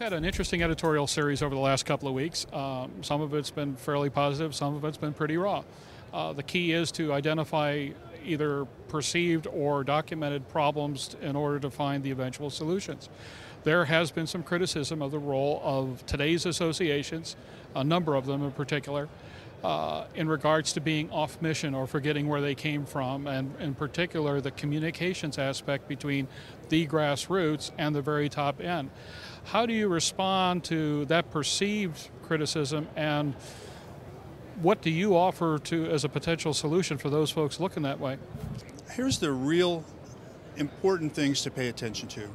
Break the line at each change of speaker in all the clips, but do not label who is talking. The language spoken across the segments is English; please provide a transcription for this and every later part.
had an interesting editorial series over the last couple of weeks. Some of it's been fairly positive, some of it's been pretty raw. The key is to identify either perceived or documented problems in order to find the eventual solutions. There has been some criticism of the role of today's associations, a number of them in particular, in regards to being off mission or forgetting where they came from, and in particular the communications aspect between the grassroots and the very top end. How do you respond to that perceived criticism, and what do you offer as a potential solution for those folks looking that way?
Here's the real important things to pay attention to.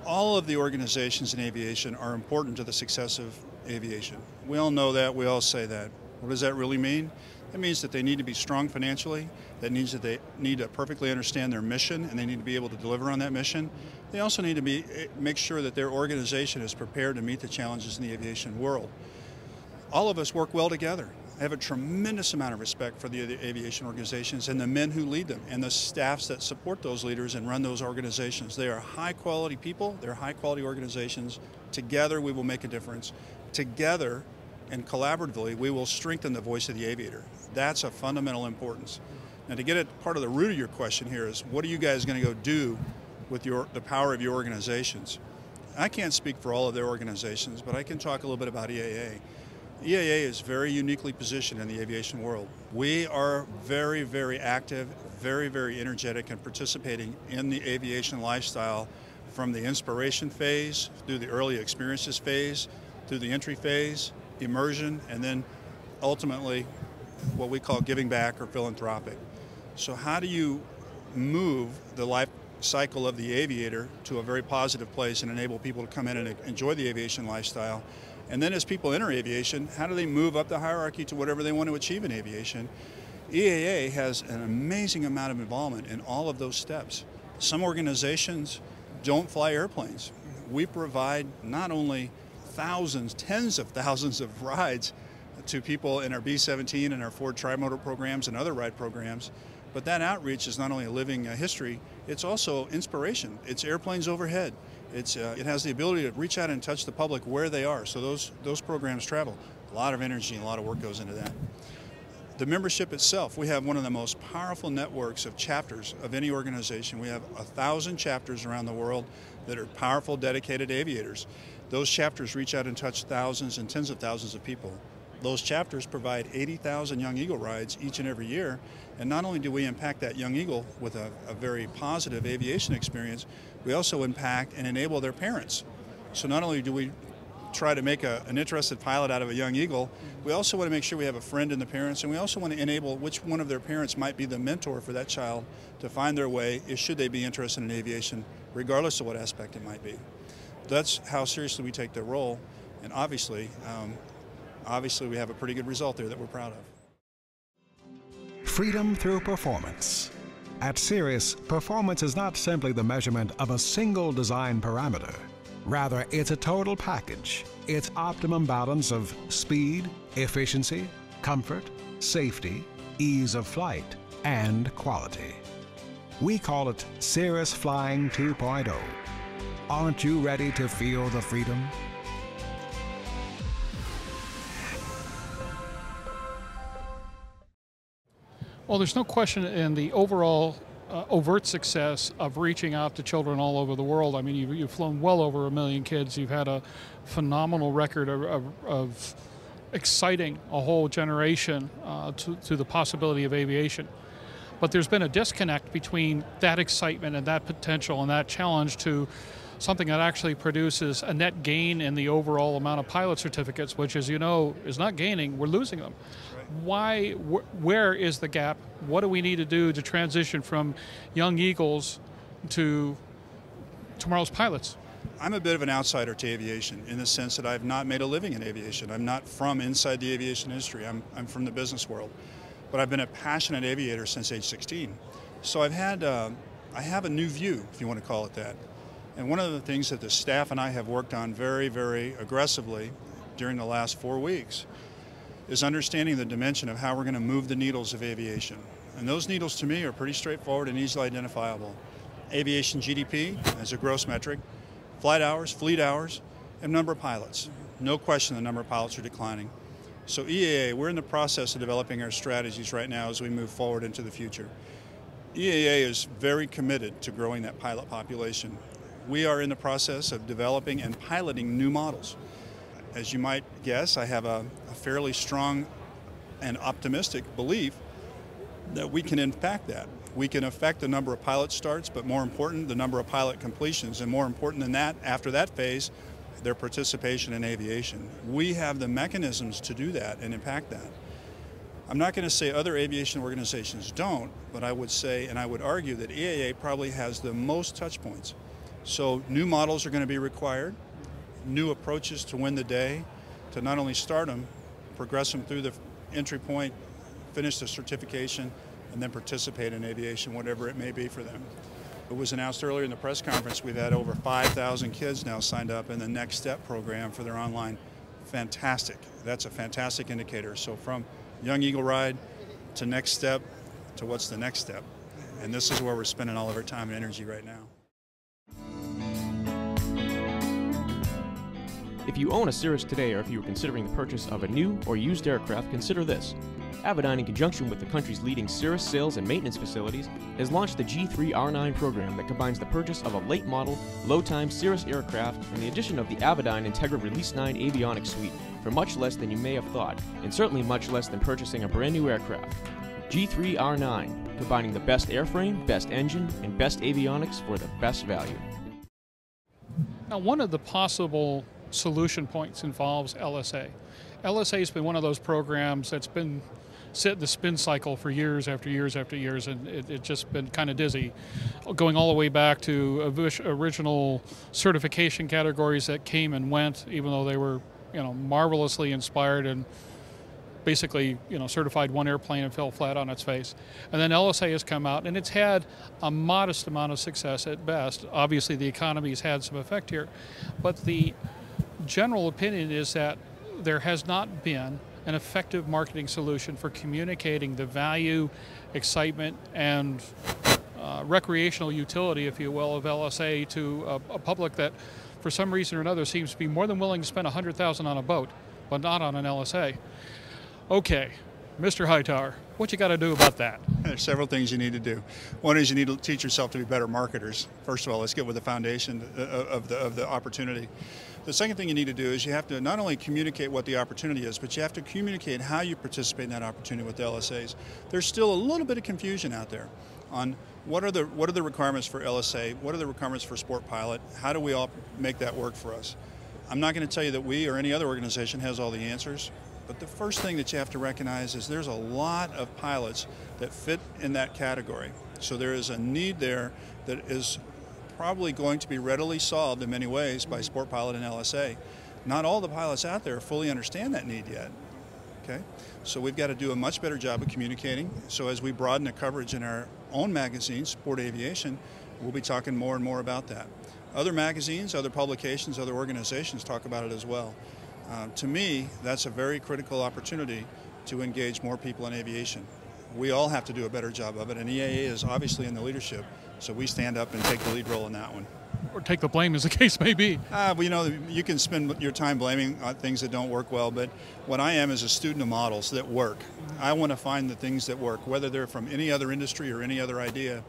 All of the organizations in aviation are important to the success of aviation. We all know that, we all say that. What does that really mean? It means that they need to be strong financially. That means that they need to perfectly understand their mission, and they need to be able to deliver on that mission. They also need to make sure that their organization is prepared to meet the challenges in the aviation world. All of us work well together. I have a tremendous amount of respect for the aviation organizations and the men who lead them and the staffs that support those leaders and run those organizations. They are high quality people, they're high quality organizations. Together we will make a difference. Together and collaboratively we will strengthen the voice of the aviator. That's of fundamental importance. Now, to get at part of the root of your question here is, what are you guys going to go do with the power of your organizations? I can't speak for all of their organizations, but I can talk a little bit about EAA. EAA is very uniquely positioned in the aviation world. We are very, very active, very, very energetic in participating in the aviation lifestyle from the inspiration phase, through the early experiences phase, through the entry phase, immersion, and then ultimately what we call giving back or philanthropic. So how do you move the life cycle of the aviator to a very positive place and enable people to come in and enjoy the aviation lifestyle? And then as people enter aviation, how do they move up the hierarchy to whatever they want to achieve in aviation? EAA has an amazing amount of involvement in all of those steps. Some organizations don't fly airplanes. We provide not only thousands, tens of thousands of rides to people in our B-17 and our Ford Tri-Motor programs and other ride programs, but that outreach is not only a living history, it's also inspiration. It's airplanes overhead. It has the ability to reach out and touch the public where they are, so those programs travel. A lot of energy and a lot of work goes into that. The membership itself, we have one of the most powerful networks of chapters of any organization. We have 1,000 chapters around the world that are powerful, dedicated aviators. Those chapters reach out and touch thousands and tens of thousands of people. Those chapters provide 80,000 Young Eagle rides each and every year, and not only do we impact that Young Eagle with a very positive aviation experience, we also impact and enable their parents. So not only do we try to make an interested pilot out of a Young Eagle, we also want to make sure we have a friend in the parents, and we also want to enable which one of their parents might be the mentor for that child to find their way, should they be interested in aviation, regardless of what aspect it might be. That's how seriously we take their role, and obviously we have a pretty good result there that we're proud of.
Freedom through performance. At Cirrus, performance is not simply the measurement of a single design parameter. Rather, it's a total package. It's optimum balance of speed, efficiency, comfort, safety, ease of flight, and quality. We call it Cirrus Flying 2.0. Aren't you ready to feel the freedom?
Well, there's no question in the overall overt success of reaching out to children all over the world. I mean, you've flown well over 1 million kids. You've had a phenomenal record of exciting a whole generation to the possibility of aviation. But there's been a disconnect between that excitement and that potential and that challenge to something that actually produces a net gain in the overall amount of pilot certificates, which, as you know, is not gaining, we're losing them. Why, where is the gap? What do we need to do to transition from Young Eagles to tomorrow's pilots?
I'm a bit of an outsider to aviation in the sense that I've not made a living in aviation. I'm not from inside the aviation industry. I'm from the business world. But I've been a passionate aviator since age 16. So I have a new view, if you want to call it that. And one of the things that the staff and I have worked on very, very aggressively during the last 4 weeks is understanding the dimension of how we're going to move the needles of aviation. And those needles to me are pretty straightforward and easily identifiable. Aviation GDP as a gross metric, flight hours, fleet hours, and number of pilots. No question the number of pilots are declining. So EAA, we're in the process of developing our strategies right now as we move forward into the future. EAA is very committed to growing that pilot population. We are in the process of developing and piloting new models. As you might guess, I have a fairly strong and optimistic belief that we can impact that. We can affect the number of pilot starts, but more important, the number of pilot completions, and more important than that, after that phase, their participation in aviation. We have the mechanisms to do that and impact that. I'm not going to say other aviation organizations don't, but I would say, and I would argue, that EAA probably has the most touch points. So new models are going to be required, new approaches to win the day, to not only start them, progress them through the entry point, finish the certification, and then participate in aviation, whatever it may be for them. It was announced earlier in the press conference, we've had over 5,000 kids now signed up in the Next Step program for their online. Fantastic. That's a fantastic indicator. So from Young Eagle Ride to Next Step to what's the next step. And this is where we're spending all of our time and energy right now.
If you own a Cirrus today, or if you are considering the purchase of a new or used aircraft, consider this. Avidyne, in conjunction with the country's leading Cirrus sales and maintenance facilities, has launched the G3R9 program that combines the purchase of a late model, low-time Cirrus aircraft and the addition of the Avidyne Integra Release 9 avionics suite for much less than you may have thought, and certainly much less than purchasing a brand new aircraft. G3R9, combining the best airframe, best engine, and best avionics for the best value.
Now, one of the possible solution points involves LSA. LSA has been one of those programs that's been sit in the spin cycle for years after years after years, and it's just been kind of dizzy, going all the way back to original certification categories that came and went, even though they were, marvelously inspired and basically, certified one airplane and fell flat on its face. And then LSA has come out, and it's had a modest amount of success at best. Obviously, the economy's had some effect here, but the general opinion is that there has not been an effective marketing solution for communicating the value, excitement, and recreational utility, if you will, of LSA to a public that, for some reason or another, seems to be more than willing to spend $100,000 on a boat, but not on an LSA. Okay, Mr. Hightower, what you got to do about that?
There's several things you need to do. One is you need to teach yourself to be better marketers. First of all, let's get with the foundation of the opportunity. The second thing you need to do is you have to not only communicate what the opportunity is, but you have to communicate how you participate in that opportunity with the LSAs. There's still a little bit of confusion out there on what are the requirements for LSA, what are the requirements for Sport Pilot, how do we all make that work for us? I'm not going to tell you that we or any other organization has all the answers, but the first thing that you have to recognize is there's a lot of pilots that fit in that category. So there is a need there that is probably going to be readily solved in many ways by Sport Pilot and LSA. Not all the pilots out there fully understand that need yet. Okay, so we've got to do a much better job of communicating. So as we broaden the coverage in our own magazine, Sport Aviation, we'll be talking more and more about that. Other magazines, other publications, other organizations talk about it as well. To me, that's a very critical opportunity to engage more people in aviation. We all have to do a better job of it, and EAA is obviously in the leadership, so we stand up and take the lead role in that one.
Or take the blame, as the case may be.
Well, you can spend your time blaming things that don't work well, but what I am is a student of models that work. I want to find the things that work, whether they're from any other industry or any other idea.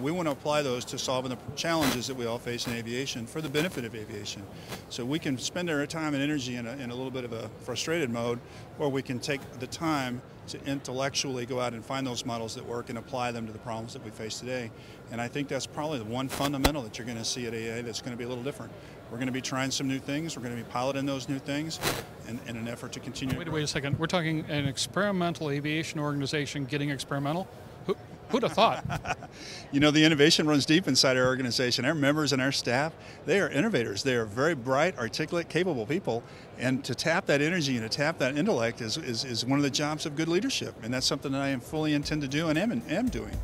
We want to apply those to solving the challenges that we all face in aviation for the benefit of aviation. So we can spend our time and energy in a little bit of a frustrated mode, or we can take the time to intellectually go out and find those models that work and apply them to the problems that we face today. And I think that's probably the one fundamental that you're going to see at AA that's going to be a little different. We're going to be trying some new things. We're going to be piloting those new things in an effort to continue.
Wait a second. We're talking an experimental aviation organization getting experimental? Who'd have thought?
The innovation runs deep inside our organization. Our members and our staff, they are innovators. They are very bright, articulate, capable people. And to tap that energy and to tap that intellect is one of the jobs of good leadership. And that's something that I fully intend to do and am doing.